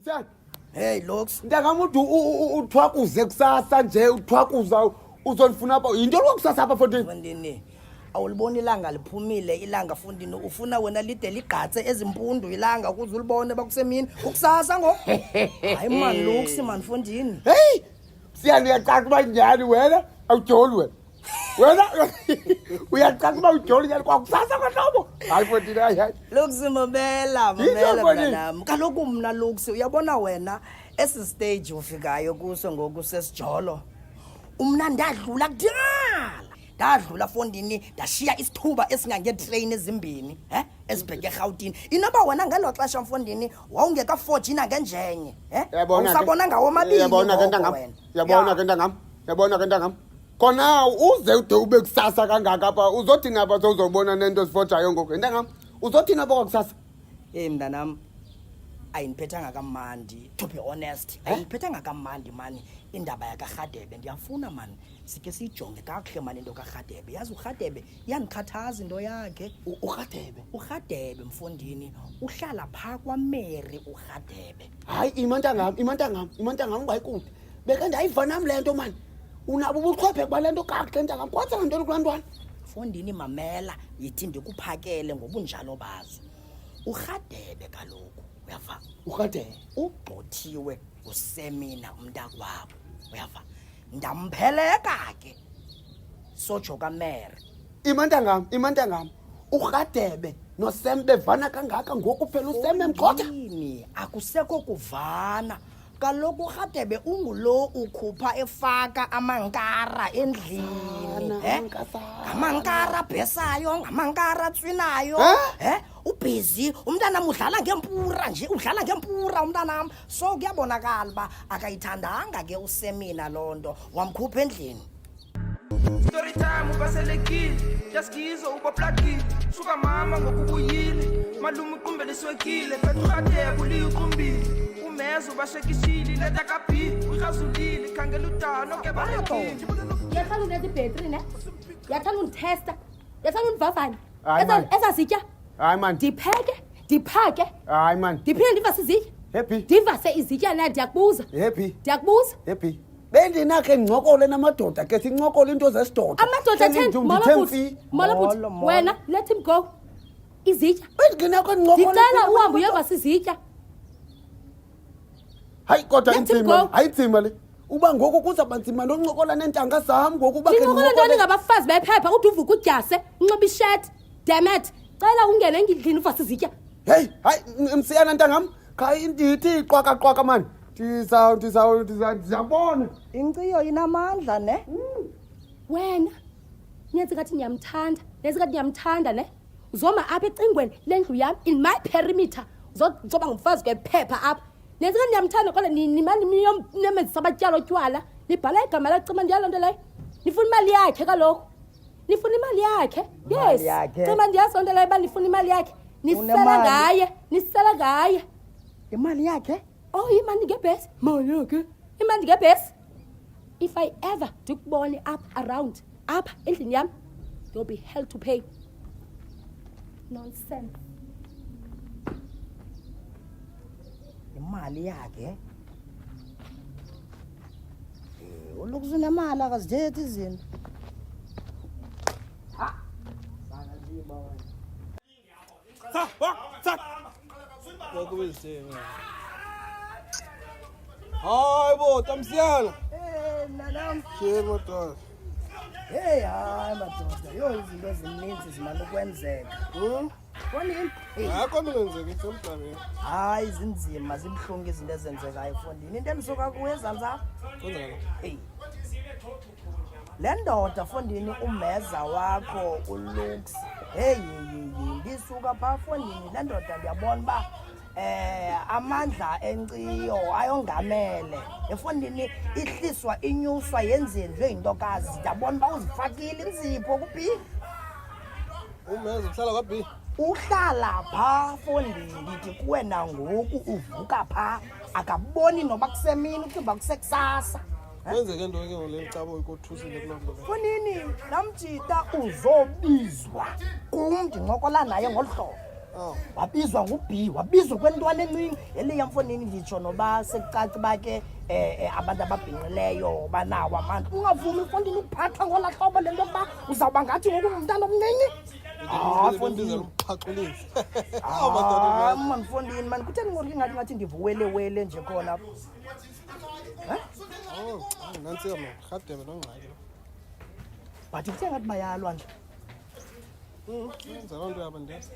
Mthandi. Hey Lux. Ndangamuthi uthwakuze kusasa nje uthwakuza uzolifuna apha. Into lokusasa apha Fondini. Fondini. Awulibona ilanga liphumile ilanga Fondini ufuna wena lide ligatse ezimpundu ilanga ukuze ulibone bakusemini ukusasa ngo. Hayi man Lux man Fondini. Hey! Siyacaca uba njani wena awujoli wena. Wena uyacaca uba ujoli njani kwakusasa kwahlobo. Hayi Fondini hayi. Lux mabela mntanami. Kaloku mna Lux uyabona wena esi stage ufikayo kuso ngoku sesijolo. Umna ndadlula kudala. Ndadlula Fondini ndashiya isithuba esingange train ezimbini ezibheke eGauteng inoba wena ngelo xesha Fondini wawungeka 14 ngenjenye usabona ngawo mabili yabona ke ntangam yabona ke ntangam khona uze ude ube kusasa kangaka apha uzothina apha sozobona nento sifojayo ngoku ntangam uzothina apha kusasa mntanam ayiniphethanga kamandi to be honest ayiniphethanga kamandi man indaba yakaRhadebe ndiyafuna man sike sijonge kakuhle man into kaRhadebe yazi uRhadebe yanikhathaza into yakhe uRhadebe Mfondini uhlala pha kwaMary uRhadebe hayi imantangam bayikude beke ndayiva nami lento man unabo ubuchwephe balento kakuhle ntangam kwathi ngantoni kulantwana Fondini mamela yithi ndikuphakele ngobunjalo bazo uRhadebe kaloku uyava uRhadebe ugxothiwe usemina umntakwabo uyava ndampheleka ke sojo kaMary imantangam uRhadebe noSem bevana kangaka ngoku phela uSem emgxotha akusekho kuvana kaloku uRhadebe ungulo ukhupha efaka amankara endlini amankara bhesayo ngamankara tswinayo ubhizi umntana udlala ngempura nje udlala ngempura umntanam so kuyabonakala ba akayithandanga ke uSemina lonto wamkhupha endlini Story time ubaselekile yaskizo ubaplakile suka mama ngokubuyile malume uqumbele swekile fethuRhadebe uliqumbile umezo bashekishile leta kapi ukhazulile khangela utano ke balekile yathanda unethi battery ne yathanda unditesta yathanda undivavanya ezazitya hayi man ndiphake hayi man ndiphinde ndivase izitya happy ndivase izitya na ndiyakubuza happy bendinakhe ngcokole namadoda ke sincokole into zesidoda amadoda 10 molobuthi wena let him go izitya benginakho ngcokole ndicela uhambe uyovasa izitya hayi kodwa inzima le uba ngoku kuzaba nzima noncokola nentanga zam ngoku uba ngincokola ntoni ngabafazi bephepha uthi uvuka udyase unxiba ishirt dammit cela ungene endlini uvasa izitya hayi msiyana ntangam kha indithi qwaka man ndizabona inkciyo inamandla ne wena nyenze ngathi ndiyamthanda ne uzoma apha ecingweni lendlu yam in my perimeter zoba ngumfazi kwephepha apha nenze ngathi ndiyamthanda kodwa nimani nemenzisa abatyala otywala nibhala igama lacima ndiyalo nto leyo nifuna imali yakhe kaloku nifuna imali yakhe yes cima ndiyazi nto leyo uba nifuna imali yakhe nisela ngaye imali yakhe oh imali ngebhesi mali yakhe imali ngebhesi if I ever ndikubone up around apha endlini yam there'll be hell to pay nonsense imali yakhe ulukuzinemali akazithethi izinto hayi bo tamsiyana nanam yebo doda hey hayi madoda yo izinto ezininzi zimali ukwenzeka Fondini akho nto kwenzeka emhlabeni hayi zinzima zibhlungu izinto ezenzekayo Fondini into enisuka kuyo ezanza hey le ndoda Fondini umeza wakho uLux hey ndisuka pha Fondini le ndoda ndiyabona ba amandla enkciyo ayongamele eFondini ihliswa inyuswa yenziwe intokazi ndiyabona ba uzifakile inzipho kuphi umeza uhlala kwabi uhlala pha Fondini ndithi kuwe nangoku uvuka pha akaboni noba kusemini uba kusekusasa kwenzeke nto ke ngole cabo ikothusile kuloo Fondini namjita uzobizwa kum ndincokola naye ngolu hlobo wabizwa ngu-B wabizwa kwentwana encinci eliya mfonini nditsho noba sekucaca uba ke abantu ababhinqileyo banawo amandla ungavumi mfondini ukuphathwa ngola hlobo le nto yokuba uzawuba ngathi ngoku ngumntana omncinci bendizela umphaqulisi mani mfondini mani kutheni ngoku ngathi ndivuwelewele nje khona nantsika ma rhadebe nongxaki but kuthe ngathi bayalwa nje yenza loo nto yaba ndiyazi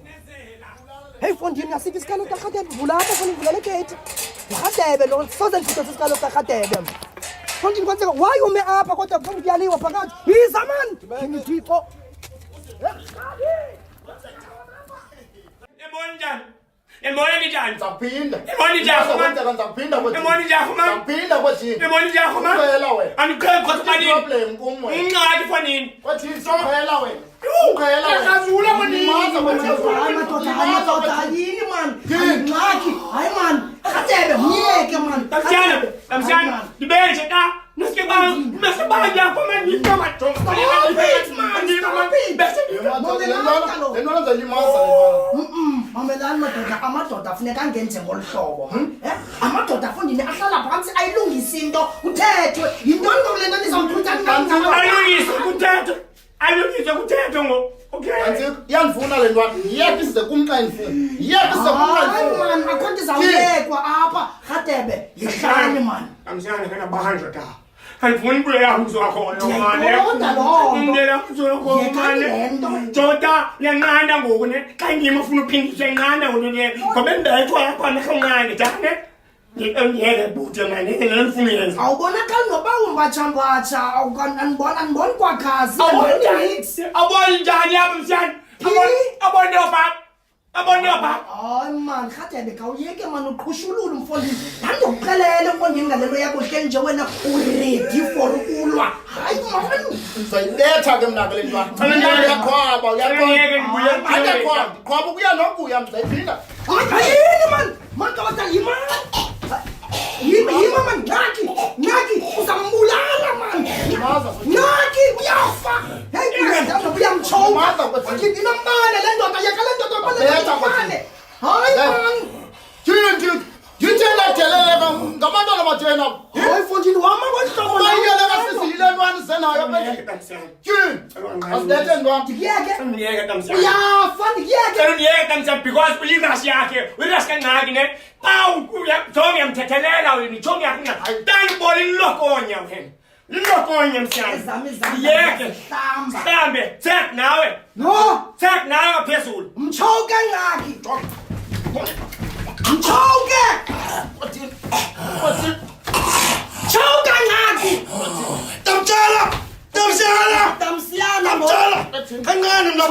heyi fondini ngasiphi isikalo karhadebe vula apha fondini vula le geyithi ndirhadebe lo soze ndifike sisikalo karhadebe fondini kwenzeka why ume apha kodwa fondini kuyaliwa phakathi yiza mani thingithixo Ebona njani? Ebona njani? Zaphinda. Ebona njani? Kwenzeka zaphinda kwethu. Ebona njani man? Zaphinda kwethu. Ebona njani man? Ukhayela wena. Andiqhele khosi Problem kum wena. Ingxaki fonini. Kwethu ukhayela wena. Ukhayela wena. Yakazula fonini. hayi madoda yini mani ngxaki hayi mani rhadebe myeke mani Tamsiana, dibeshe ka. Nasibanga yakho man yinto majongo. Lento nzalimaza mamelani amadoda afuneka angenze ngolu hlobo amadoda afundini ahlala phantsi ayilungise into kuthethwe yintoni ngoku le nto nizawuthutha Ayilungise kuthethwe ngo. Okay. Iyandifuna le ntwana. Yiyeke size kum xa indifuna. Yiyeke size kum xa ndifuna. mani akho nto izawuyekwa apha rhadebe yihlani mani Tamsiana kana bahanja ta. Andifuni kuya mzwakho mane. Ndiyayiqonda loo nto. Ndela mzwakho Yekani le mane. nto. Jota yanqanda ngoku ne. Xa ngima ufuna uphindisa yanqanda ngoku ne. Ngoba ndayithwa apha nakhangane jane. Ngiyeke buthi mane ngifuna yenza. awubonakali noba umbatshambatsha andiboni kwagazi Abona njani apha msiyana? Abona yopha. Abona yopha. hayi mani rhadebe khawuyeke mani uqhushulule umfondini ndandokuxelele mfondini ngale nto yakho hle nje wena uredi for ukulwa hayi mani Uzayibetha ke mna ke le ntwana. Uyakhwaba, uyakhwaba. Ndiqhwaba ukuya nokuya mzayiphinda. yini mani madoda yima mani ngaki uzambulala mani ngaki uyafa uyamtshowa inomane le ndoda yeka le ndoda hayi mani Ndithena deleleka ngabantwana bathena. hayi fondini wama kwehlobo Bayiyeleka sisiyile ntwana senayo Ngiyeke phe. Tamsiana. Asilethe ntwana. ndikuyeke Ngiyeke Tamsiana. uyafa ndikuyeke Ngiyeke Tamsiana because uyirashi yakhe, uyirashi kangaki ne. Jonge yamthethelela wena, jonge yakhe. Tani boli lokonya wena. Lokonya msiyana. ezam izandla Ngiyeke. hlamba Hlambe, tsak nawe. no Tsak nawe phezulu. mtshowuke ngaki mtshowuke mtshowuke ngaki Tamsiyana tamsiyana kancane mna